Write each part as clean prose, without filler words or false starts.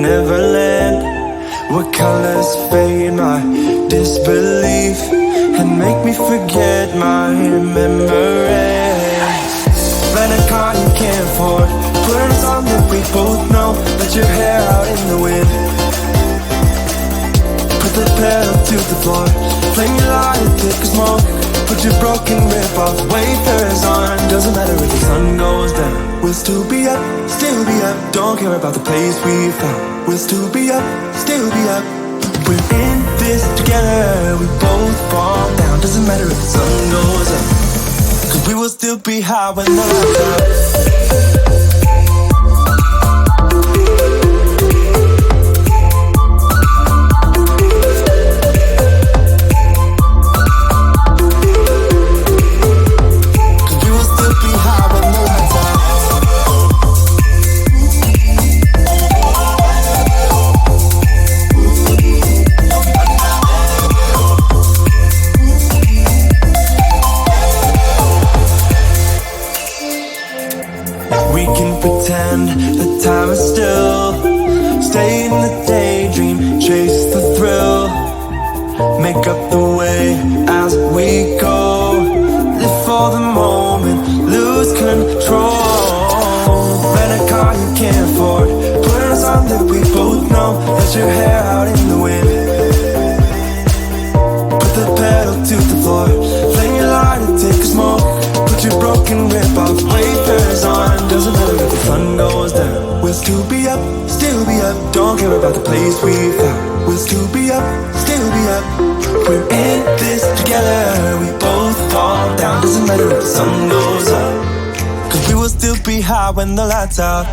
Neverland. What colors fade my disbelief and make me forget my memories. Rent a car you can't afford, put on a song that we both know, let your hair out in the wind. Put the pedal to the floor, flame your lighter, take a smoke. Put your broken rip-off wafers on. Doesn't matter if the sun goes down, we'll still be up, still be up. Don't care about the place we found, we'll still be up, still be up. We're in this together, we both fall down. Doesn't matter if the sun goes up, cause we will still be high when the lights out. Pretend the time is still, stay in the daydream, chase the thrill, make up the way as we go, live for the moment, lose control. Rent a car you can't afford, put on a song that we both know, let your hair out in the wind. Put the pedal to the floor, flame your lighter, take a smoke. Put your broken rip-off wafers on. Doesn't matter if the sun goes down, we'll still be up, still be up. Don't care about the place we found, we'll still be up, still be up. We're in this together, we both fall down. Doesn't matter if the sun goes up, cause we will still be high when the lights out.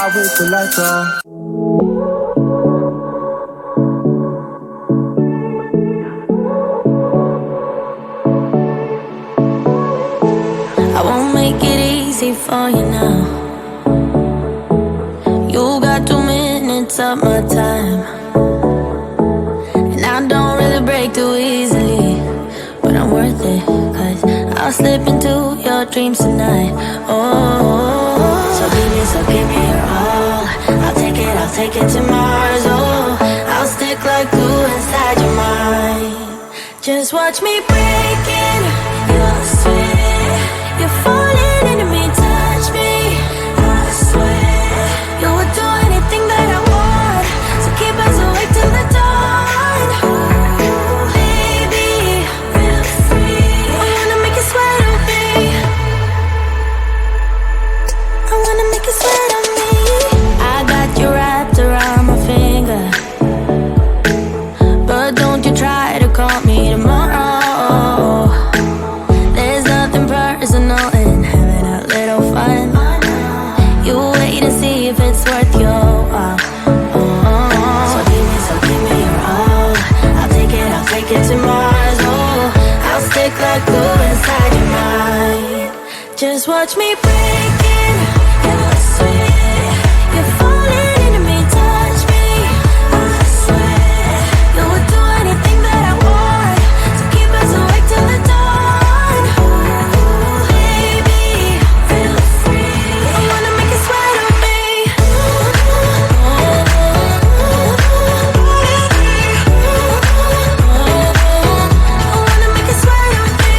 With the lights on. I won't make it easy for you now. You got 2 minutes of my time, and I don't really break too easily, but I'm worth it, cause I'll slip into your dreams tonight. Oh, so give me your all. I'll take it to Mars. Oh, I'll stick like glue inside your mind. Just watch me break it. You'll swear you're falling into me. Touch me, I swear you would do anything that I want. So keep us awake till the dawn. Ooh, baby, feel free. I wanna make you sweat on me. I wanna make you sweat on me. I got you wrapped around my finger, but don't you try to call me tomorrow. There's nothing personal in having a little fun. You wait and see if it's worth your while. So give me your all. I'll take it to Mars. Oh, I'll stick like glue inside your mind. Just watch me break it. You'll swear you're falling into me. Touch me, I swear you would do anything that I want. So keep us awake till the dawn. Ooh, baby, feel free. I wanna make you sweat on me. I wanna make you sweat on me.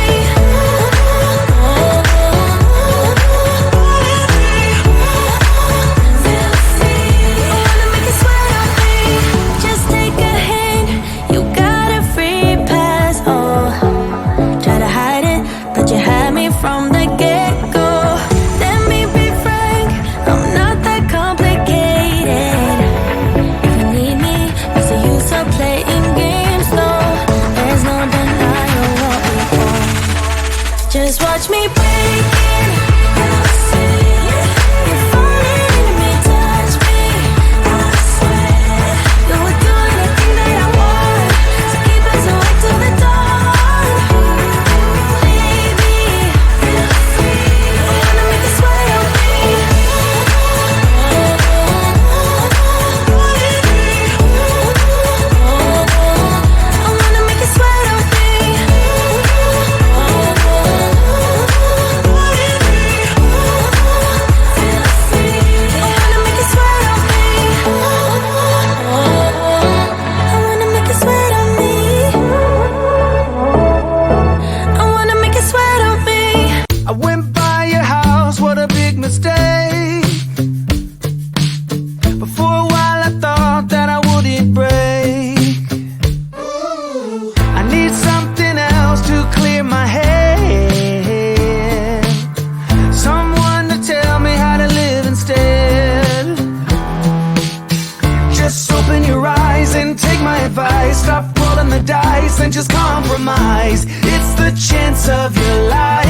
take my advice. Stop rolling the dice and just compromise. It's the chance of your life.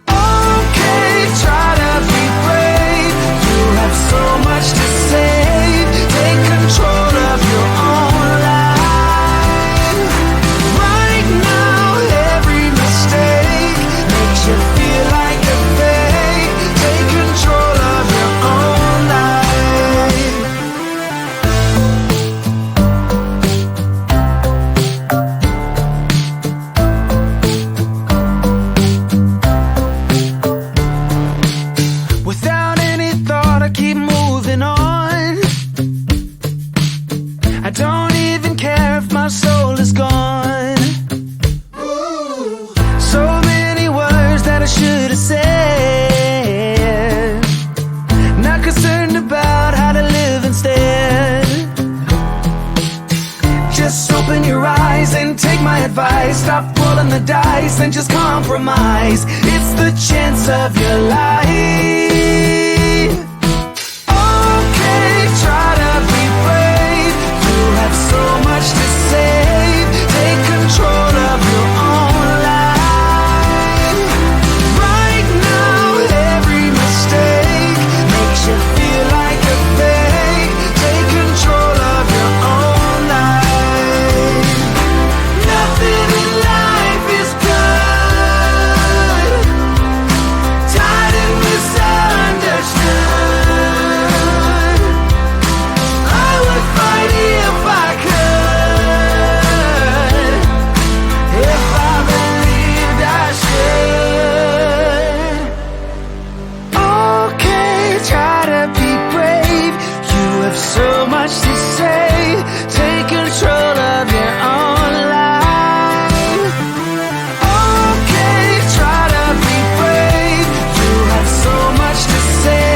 Okay, try to be brave. You have so much to save. Take control of your own life. Right now, every mistake makes you feel like a fake. Take control of your own life. Without any thought, I keep moving on. I don't even care if my soul is gone. So many words that I should have said. Not concerned about how to live instead. Just open your eyes and take my advice. Stop rolling the dice and just compromise. It's the chance of your life. Okay, try to be brave. You have so much to save. Take control of your own life. Right now, every mistake makes you feel like a fake. Take control of your own life. Nothing in life is good. Tired and misunderstood. I would fight if I could. If I believed I should. Okay, try to be brave. You have so much to say. Take control of your own life. Okay, try to be brave. You have so much to say.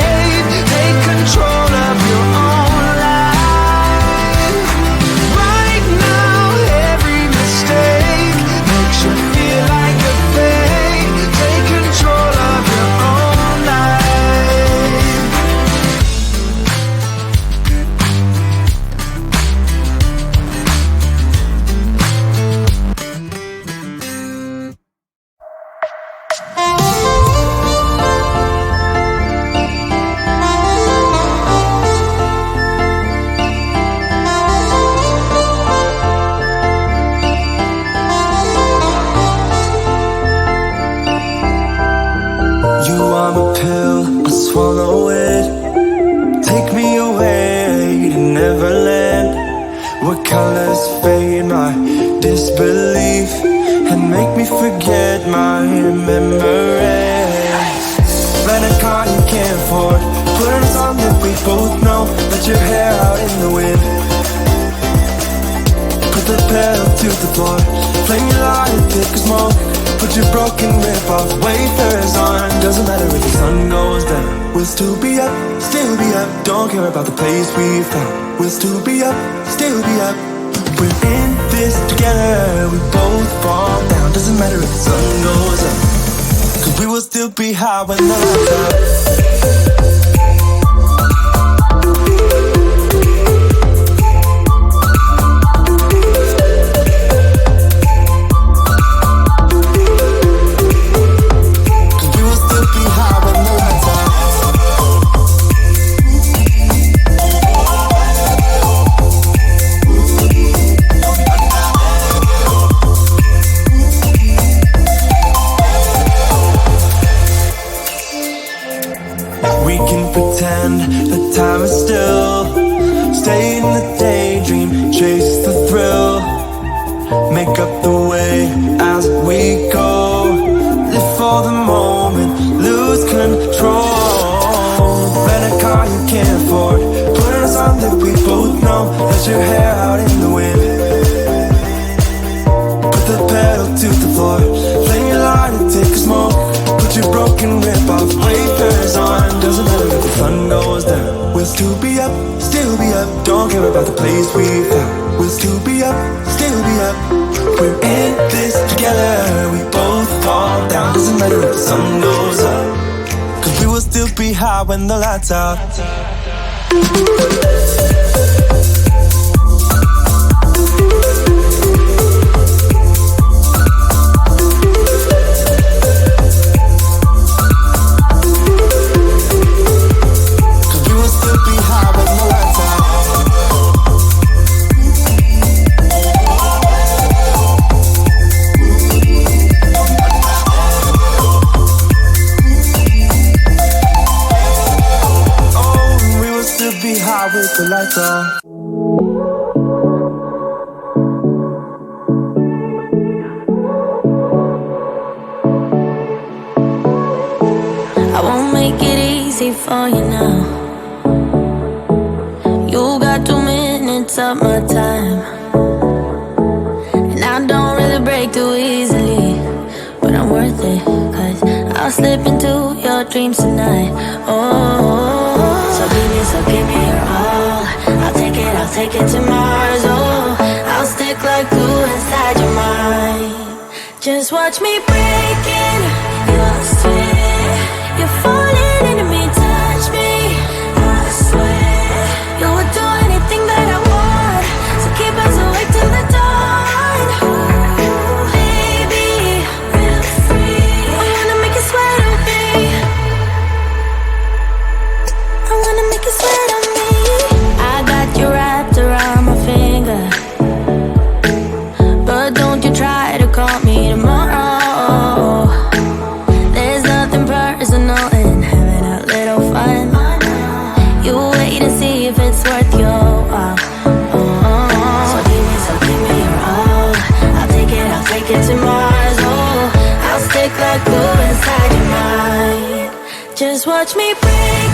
Take control of your own life. Right now, every mistake makes you feel like a fake. Take control of your own life. You are my pill, I swallow it. Take me away to Neverland, where colors fade my disbelief and make me forget my memories. Rent a car you can't afford, put on a song that we both know. Let your hair out in the wind, put the pedal to the floor. Flame your light thick as smoke. Put your broken rip-off wafers on. Doesn't matter if the sun goes down, we'll still be up, still be up. Don't care about the place we found. We'll still be up, still be up. We're in this together, we both fall down. Doesn't matter if the sun goes up, 'cause we will still be high when the lights out. Pretend that time is still. Stay in the daydream, chase the thrill. Make up the way as we go. Live for the moment, lose control. Rent a car you can't afford, put on a song that we both know. Let your hair out in the wind, put the pedal to the floor. Flame your light and take a smoke. Put your broken rip-off wafers on. Doesn't matter if the sun goes down, we'll still be up, still be up. Don't care about the place we found. We'll still be up, still be up. We're in this together, we both fall down. Doesn't matter if the sun goes up, 'cause we will still be high when the lights out. to be high with the lights off. I won't make it easy for you now. You got 2 minutes of my time, and I don't really break too easily, but I'm worth it, 'cause I'll slip into your dreams tonight. Oh, so give me your all. I'll take it to Mars. Oh, I'll stick like glue inside your mind. Just watch me break it. You'll swear you're falling into me. Touch me, I swear you would do anything that I want. So keep us awake till the dawn. Ooh, baby, real free. I wanna make you sweat on me. I wanna make you sweat on me. I got you wrapped around my finger, but don't you try to call me tomorrow. There's nothing personal in having a little fun. You wait and see if it's worth your while. So give me your all. I'll take it to Mars. Oh, I'll stick like glue inside your mind. Just watch me break